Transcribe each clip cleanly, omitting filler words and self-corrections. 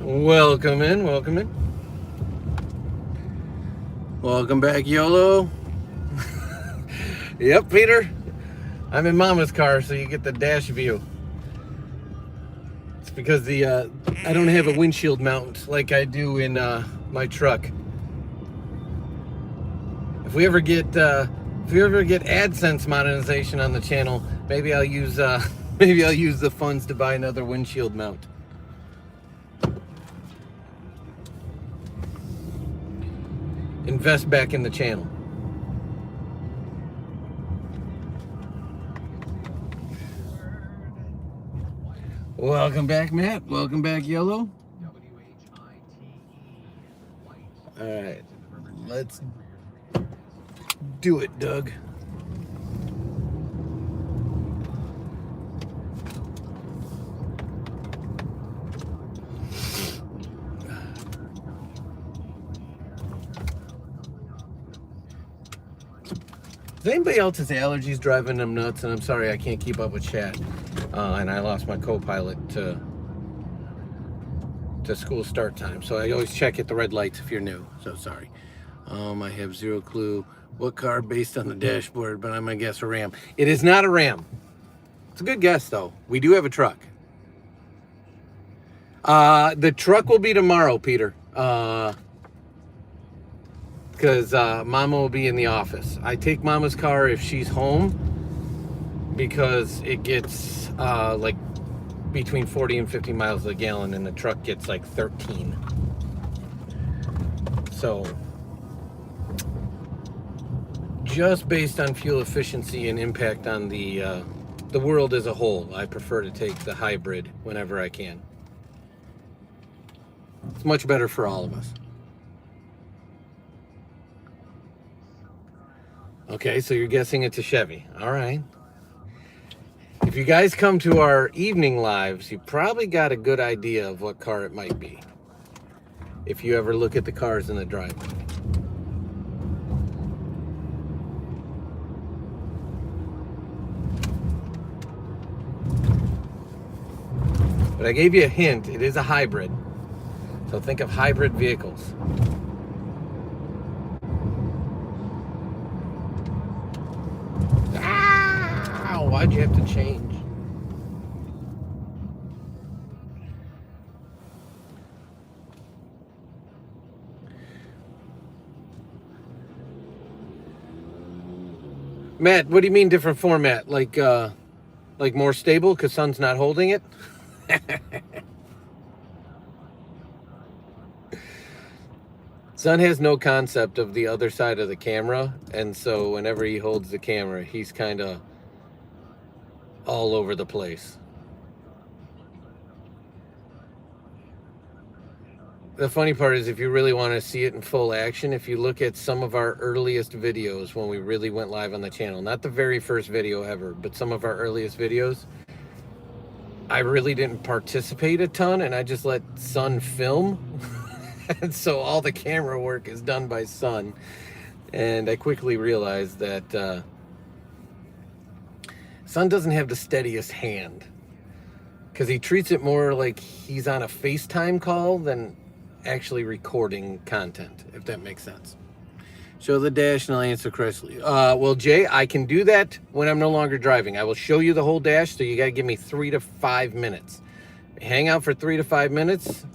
Welcome in, welcome in. Welcome back, YOLO. Yep, Peter. I'm in Mama's car, so you get the dash view. It's because I don't have a windshield mount like I do in my truck. If we ever get AdSense monetization on the channel, maybe I'll use the funds to buy another windshield mount. Invest back in the channel. Welcome back, Matt. Welcome back, Yellow. All right, let's do it, Doug. Is anybody else's allergies driving them nuts? And I'm sorry I can't keep up with chat. And I lost my co-pilot to school start time. So I always check at the red lights if you're new. So sorry. I have zero clue what car based on the dashboard, but I'm going to guess a Ram. It is not a Ram. It's a good guess, though. We do have a truck. The truck will be tomorrow, Peter. Because Mama will be in the office. I take Mama's car if she's home because it gets like between 40 and 50 miles a gallon, and the truck gets like 13. So just based on fuel efficiency and impact on the world as a whole, I prefer to take the hybrid whenever I can. It's much better for all of us. Okay, so you're guessing it's a Chevy. All right. If you guys come to our evening lives, you probably got a good idea of what car it might be, if you ever look at the cars in the driveway. But I gave you a hint. It is a hybrid. So think of hybrid vehicles. Why'd you have to change? Matt, what do you mean different format? Like more stable because Son's not holding it? Son has no concept of the other side of the camera, and so whenever he holds the camera, he's kind of all over the place. The funny part is, if you really want to see it in full action, if you look at some of our earliest videos when we really went live on the channel, not the very first video ever, but some of our earliest videos, I really didn't participate a ton, and I just let Son film. And so all the camera work is done by Son. And I quickly realized that Son doesn't have the steadiest hand, because he treats it more like he's on a FaceTime call than actually recording content, if that makes sense. Show the dash and I'll answer correctly. Well, Jay, I can do that when I'm no longer driving. I will show you the whole dash, so you got to give me 3 to 5 minutes. Hang out for 3 to 5 minutes,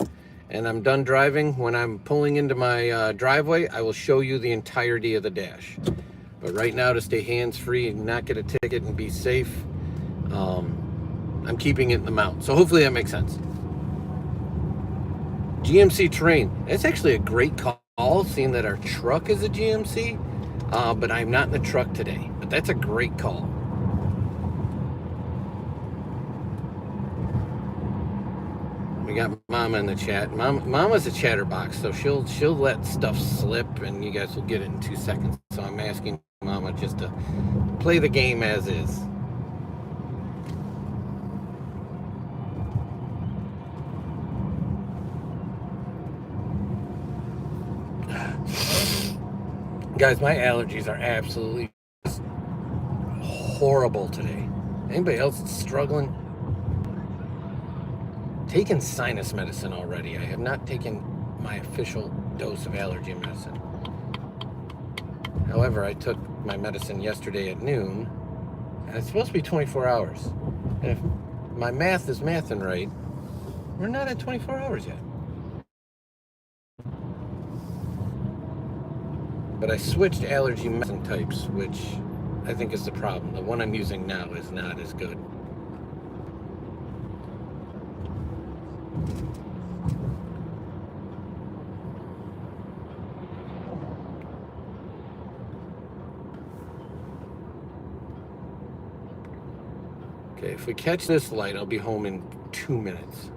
and I'm done driving. When I'm pulling into my driveway, I will show you the entirety of the dash. But right now, to stay hands-free and not get a ticket and be safe, I'm keeping it in the mount. So hopefully that makes sense. GMC Terrain. That's actually a great call, seeing that our truck is a GMC. But I'm not in the truck today. But that's a great call. We got Mama in the chat. Mama's a chatterbox, so she'll let stuff slip, and you guys will get it in 2 seconds. So I'm asking Mama just to play the game as is. Guys, my allergies are absolutely horrible today. Anybody else struggling? taken sinus medicine already. I have not taken my official dose of allergy medicine. However, I took my medicine yesterday at noon, and it's supposed to be 24 hours. And if my math is mathing right, we're not at 24 hours yet. But I switched allergy medicine types, which I think is the problem. The one I'm using now is not as good. Okay, if we catch this light, I'll be home in 2 minutes.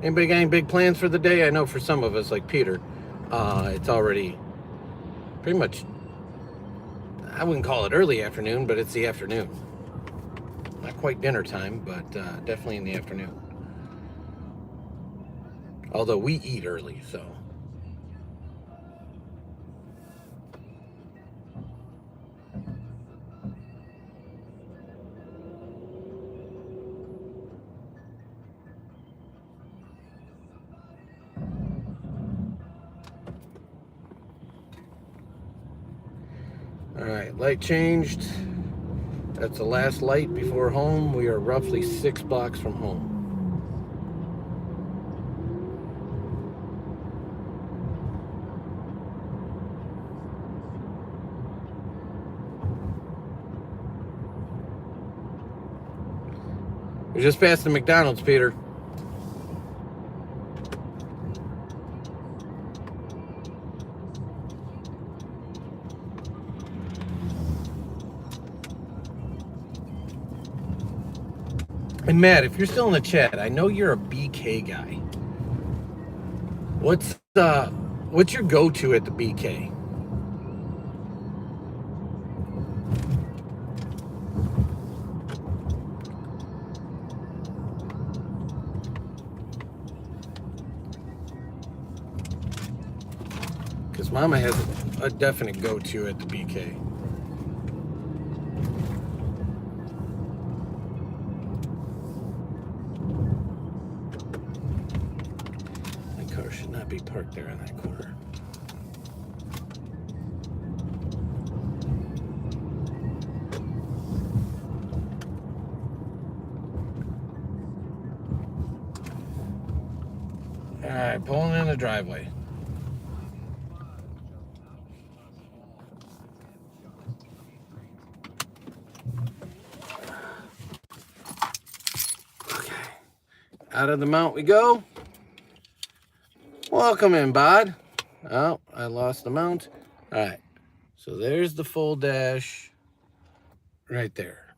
Anybody got any big plans for the day? I know for some of us, like Peter, it's already pretty much, I wouldn't call it early afternoon, but it's the afternoon. Not quite dinner time, but definitely in the afternoon. Although we eat early, so. All right, light changed. That's the last light before home. We are roughly 6 blocks from home. We're just past the McDonald's, Peter. And Matt, if you're still in the chat, I know you're a BK guy. What's your go-to at the BK? Because Mama has a definite go-to at the BK. Should not be parked there in that corner. All right, pulling in the driveway. Okay, out of the mount we go. Welcome in, bud. Oh, I lost the mount. All right, so there's the full dash right there.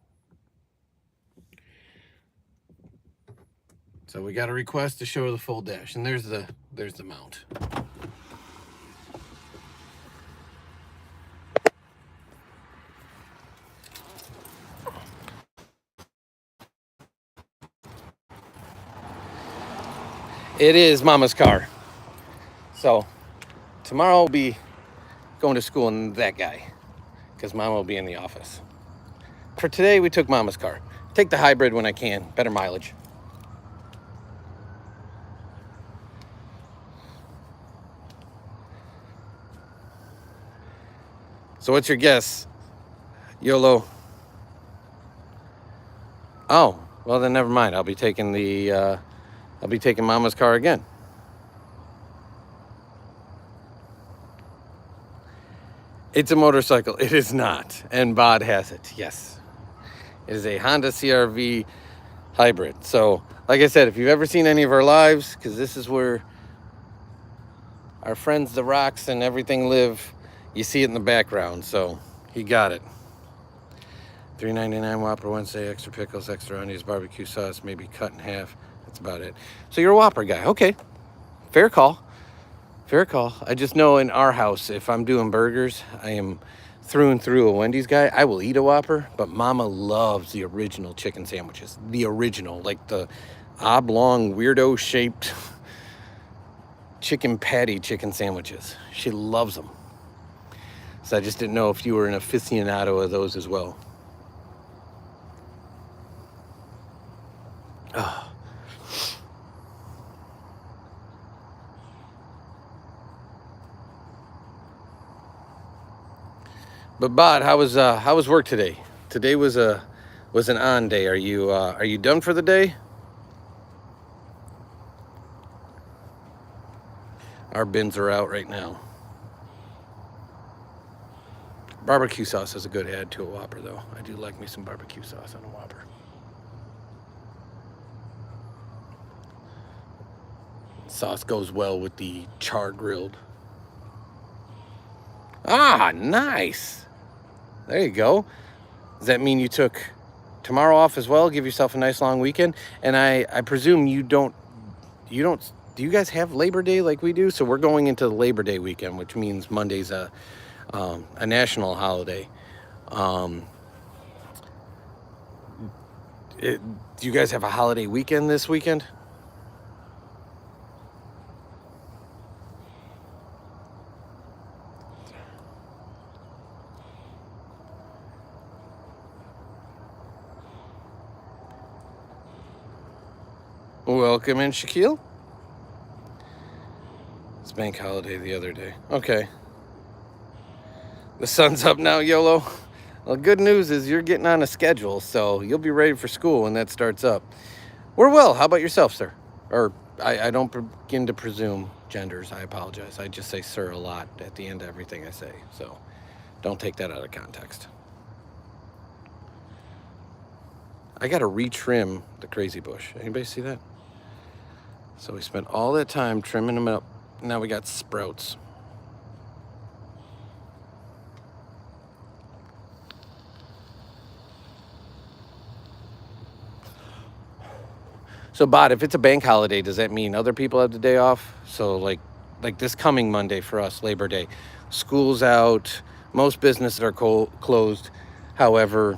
So we got a request to show the full dash, and there's the mount. It is Mama's car. So tomorrow I'll be going to school in that guy because Mama will be in the office. For today, we took Mama's car. Take the hybrid when I can, better mileage. So what's your guess, YOLO? Oh, well then never mind. I'll be taking Mama's car again. It's a motorcycle. It is not. And Bod has it. Yes. It is a Honda CR-V hybrid. So, like I said, if you've ever seen any of our lives, because this is where our friends, the Rocks and everything live, you see it in the background. So, he got it. $3.99 Whopper Wednesday, extra pickles, extra onions, barbecue sauce, maybe cut in half. That's about it. So you're a Whopper guy. Okay. Fair call. Fair call. I just know in our house, if I'm doing burgers, I am through and through a Wendy's guy. I will eat a Whopper, but Mama loves the original chicken sandwiches. The original, like the oblong, weirdo-shaped chicken patty chicken sandwiches. She loves them. So I just didn't know if you were an aficionado of those as well. Oh. But Bod, how was work today? Today was an on day. Are you done for the day? Our bins are out right now. Barbecue sauce is a good add to a Whopper, though. I do like me some barbecue sauce on a Whopper. Sauce goes well with the char grilled. Ah, nice. There you go. Does that mean you took tomorrow off as well? Give yourself a nice long weekend? And I presume you don't, do you guys have Labor Day like we do? So we're going into the Labor Day weekend, which means Monday's a national holiday. Do you guys have a holiday weekend this weekend? Welcome in, Shaquille. It's bank holiday the other day. Okay. The sun's up now, YOLO. Well, good news is you're getting on a schedule, so you'll be ready for school when that starts up. We're well. How about yourself, sir? Or I don't begin to presume genders. I apologize. I just say sir a lot at the end of everything I say, so don't take that out of context. I got to retrim the crazy bush. Anybody see that? So we spent all that time trimming them up. Now we got sprouts. So, Bot, if it's a bank holiday, does that mean other people have the day off? So, like this coming Monday for us, Labor Day, school's out, most businesses are closed. However,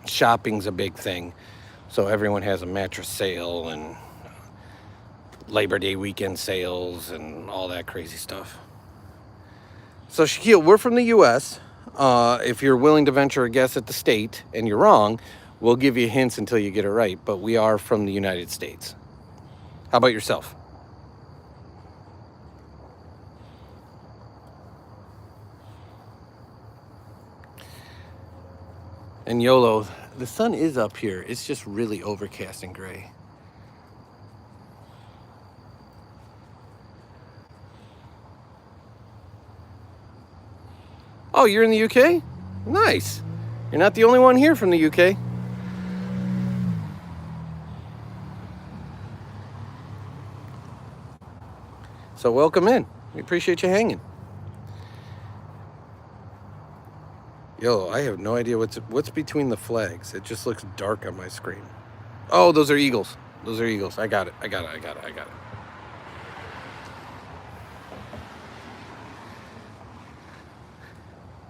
shopping's a big thing. So everyone has a mattress sale and Labor Day weekend sales and all that crazy stuff. So, Shaquille, we're from the U.S. If you're willing to venture a guess at the state and you're wrong, we'll give you hints until you get it right. But we are from the United States. How about yourself? And YOLO, the sun is up here. It's just really overcast and gray. Oh, you're in the UK? Nice. You're not the only one here from the UK. So welcome in. We appreciate you hanging. Yo, I have no idea what's between the flags. It just looks dark on my screen. Oh, those are eagles. Those are eagles. I got it.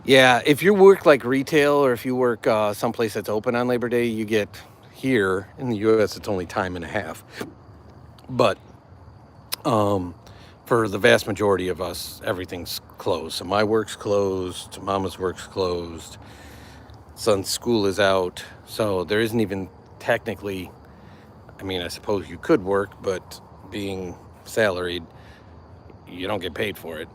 Yeah, if you work like retail or if you work someplace that's open on Labor Day, you get here in the U.S. it's only time and a half. But for the vast majority of us, everything's closed. So my work's closed, Mama's work's closed, son's school is out. So there isn't even technically, I mean, I suppose you could work, but being salaried, you don't get paid for it.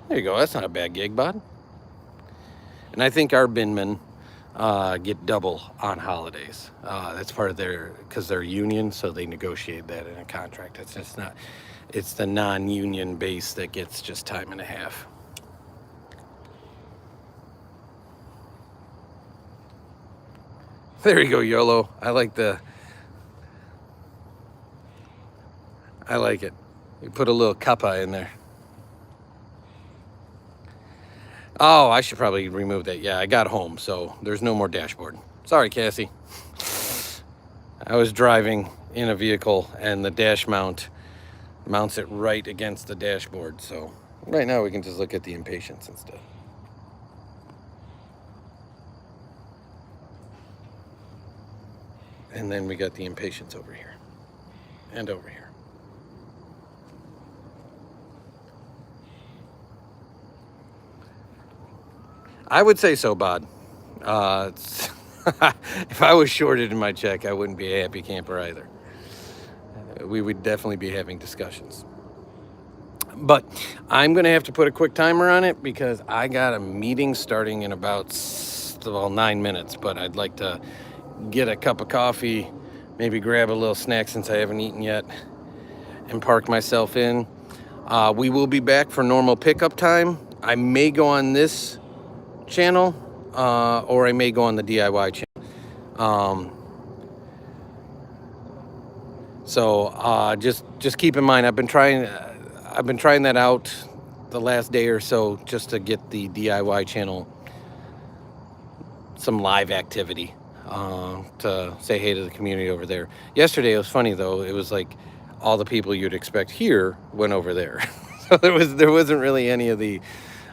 There you go. That's not a bad gig, bud. And I think our binmen get double on holidays. That's part of because they're union, so they negotiate that in a contract. It's just not, it's the non-union base that gets just time and a half. There you go, YOLO. I like it. You put a little kappa in there. Oh, I should probably remove that. Yeah, I got home, so there's no more dashboard. Sorry, Cassie. I was driving in a vehicle, and the dash mount mounts it right against the dashboard. So right now we can just look at the impatience instead. And then we got the impatience over here and over here. I would say so, Bod. If I was shorted in my check, I wouldn't be a happy camper either. We would definitely be having discussions. But I'm going to have to put a quick timer on it because I got a meeting starting in about 9 minutes. But I'd like to get a cup of coffee, maybe grab a little snack since I haven't eaten yet, and park myself in. We will be back for normal pickup time. I may go on this channel or I may go on the DIY channel. So just keep in mind, I've been trying that out the last day or so just to get the DIY channel some live activity, to say hey to the community over there. Yesterday it was funny though. It was like all the people you'd expect here went over there. So there wasn't really any of the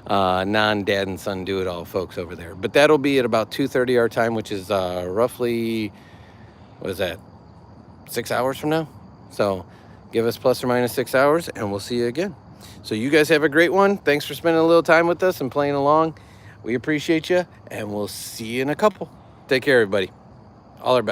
non-dad and son do-it-all folks over there. But that'll be at about 2:30 our time, which is roughly, what is that, 6 hours from now? So give us plus or minus 6 hours and we'll see you again. So you guys have a great one. Thanks for spending a little time with us and playing along. We appreciate you, and we'll see you in a couple. Take care, everybody. All our best.